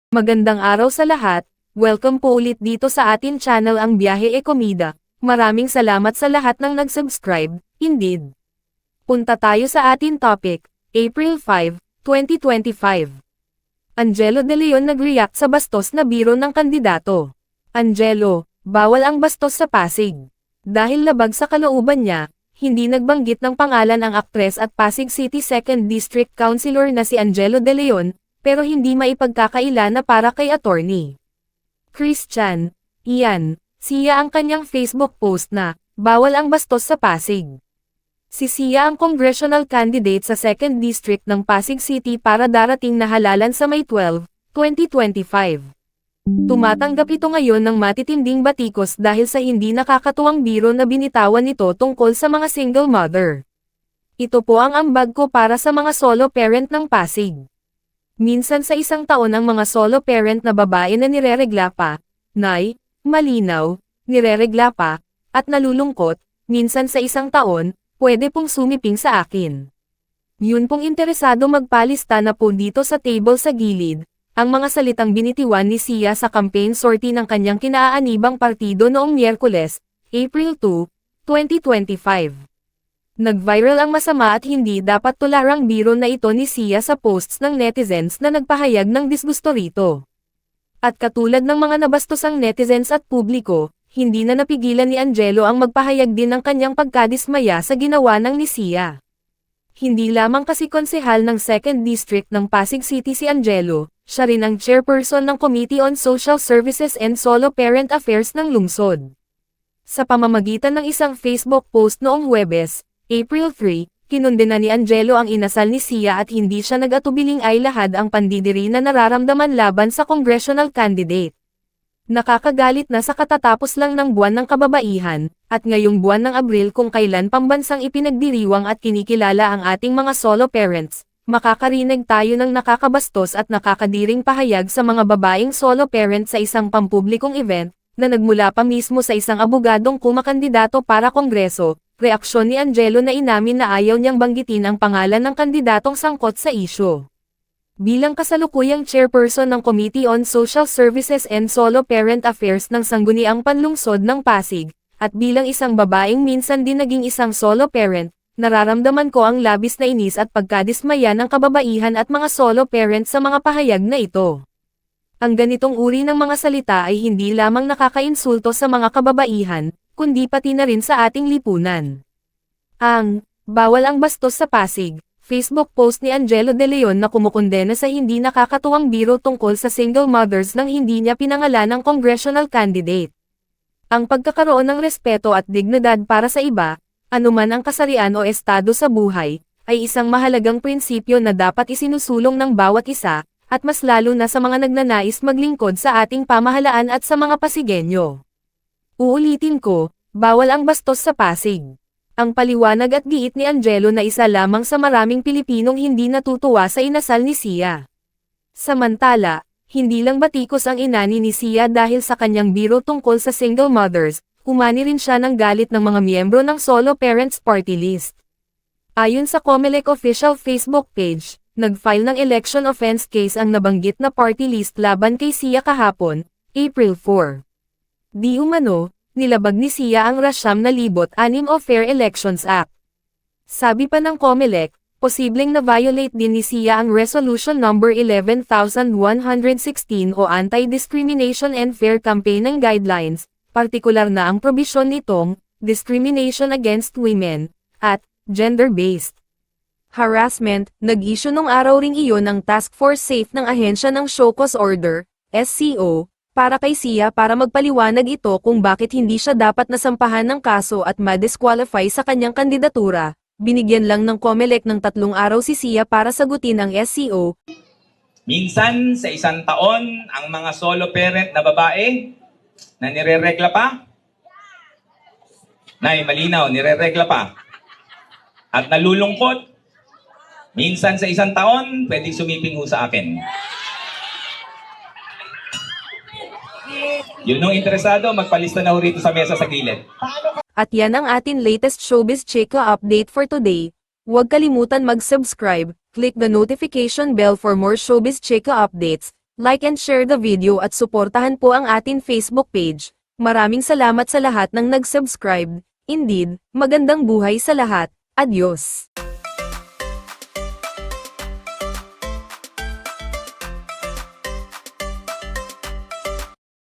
Magandang araw sa lahat, welcome po ulit dito sa atin channel ang Biyahe e Komida. Maraming salamat sa lahat ng nag-subscribe, indeed. Punta tayo sa atin topic, April 5, 2025. Angelo De Leon nag-react sa bastos na biro ng kandidato. Angelo, bawal ang bastos sa Pasig. Dahil labag sa kalooban niya, hindi nagbanggit ng pangalan ang aktres at Pasig City 2nd District Councilor na si Angelo De Leon, pero hindi maipagkakaila na para kay attorney Christian Ian Siya ang kanyang Facebook post na, bawal ang bastos sa Pasig. Si Siya ang congressional candidate sa 2nd District ng Pasig City para darating na halalan sa May 12, 2025. Tumatanggap ito ngayon ng matitinding batikos dahil sa hindi nakakatuwang biro na binitawan nito tungkol sa mga single mother. Ito po ang ambag ko para sa mga solo parent ng Pasig. Minsan sa isang taon ang mga solo parent na babae na nireregla pa, nay, malinaw, nireregla pa, at nalulungkot, minsan sa isang taon, pwede pong sumiping sa akin. Yun pong interesado magpalista na po dito sa table sa gilid, ang mga salitang binitiwan ni Siya sa campaign sortie ng kanyang kinaaanibang partido noong Miyerkules, April 2, 2025. Nag-viral ang masama at hindi dapat tularang biro na ito ni Siya sa posts ng netizens na nagpahayag ng disgusto rito. At katulad ng mga nabastosang netizens at publiko, hindi na napigilan ni Angelo ang magpahayag din ng kanyang pagkadismaya sa ginawa ng ni Siya. Hindi lamang kasi konsehal ng 2nd District ng Pasig City si Angelo, siya rin ang chairperson ng Committee on Social Services and Solo Parent Affairs ng lungsod. Sa pamamagitan ng isang Facebook post noong Huwebes, April 3, kinundena ni Angelo ang inasal ni Siya at hindi siya nag-atubiling ay lahad ang pandidiri na nararamdaman laban sa congressional candidate. Nakakagalit na sa katatapos lang ng buwan ng kababaihan, at ngayong buwan ng Abril kung kailan pambansang ipinagdiriwang at kinikilala ang ating mga solo parents, makakarinig tayo ng nakakabastos at nakakadiring pahayag sa mga babaeng solo parent sa isang pampublikong event, na nagmula pa mismo sa isang abogadong kumakandidato para kongreso. Reaksyon ni Angelo na inamin na ayaw niyang banggitin ang pangalan ng kandidatong sangkot sa isyu. Bilang kasalukuyang chairperson ng Committee on Social Services and Solo Parent Affairs ng Sangguniang Panlungsod ng Pasig, at bilang isang babaeng minsan din naging isang solo parent, nararamdaman ko ang labis na inis at pagkadismaya ng kababaihan at mga solo parent sa mga pahayag na ito. Ang ganitong uri ng mga salita ay hindi lamang nakakainsulto sa mga kababaihan, kundi pati na rin sa ating lipunan. Ang bawal ang bastos sa Pasig, Facebook post ni Angelo De Leon na kumukondena sa hindi nakakatuwang biro tungkol sa single mothers nang hindi niya pinangalan ng congressional candidate. Ang pagkakaroon ng respeto at dignidad para sa iba, anuman ang kasarian o estado sa buhay, ay isang mahalagang prinsipyo na dapat isinusulong ng bawat isa, at mas lalo na sa mga nagnanais maglingkod sa ating pamahalaan at sa mga Pasigenyo. Uulitin ko, bawal ang bastos sa Pasig. Ang paliwanag at giit ni Angelo na isa lamang sa maraming Pilipinong hindi natutuwa sa inasal ni Siya. Samantala, hindi lang batikos ang inani ni Siya dahil sa kanyang biro tungkol sa single mothers, umani rin siya ng galit ng mga miyembro ng Solo Parents Party List. Ayon sa COMELEC official Facebook page, nag-file ng election offense case ang nabanggit na party list laban kay Siya kahapon, April 4. Di umano, nilabag ni Siya ang ₱6,000 o Fair Elections Act. Sabi pa ng COMELEC, posibleng na-violate din ni Siya ang Resolution No. 11,116 o Anti-Discrimination and Fair Campaigning Guidelines, partikular na ang probisyon nitong, discrimination against women, at gender-based harassment. Nag-issue nung araw ring iyon ng Task Force Safe ng ahensya ng Show Cause Order, SCO, para kay Siya para magpaliwanag ito kung bakit hindi siya dapat nasampahan ng kaso at ma-disqualify sa kanyang kandidatura. Binigyan lang ng COMELEC ng 3 araw si Siya para sagutin ang SCO. Minsan sa isang taon, ang mga solo parent na babae na nireregla pa, nay, malinaw, nireregla pa, at nalulungkot, minsan sa isang taon, pwedeng sumiping ho sa akin. Yun nung interesado, magpalista na ho rito sa mesa sa gilid. At yan ang atin latest showbiz chika update for today. Huwag kalimutan mag-subscribe, click the notification bell for more showbiz chika updates. Like and share the video at suportahan po ang atin Facebook page. Maraming salamat sa lahat ng nag-subscribe. Indeed, magandang buhay sa lahat. Adios!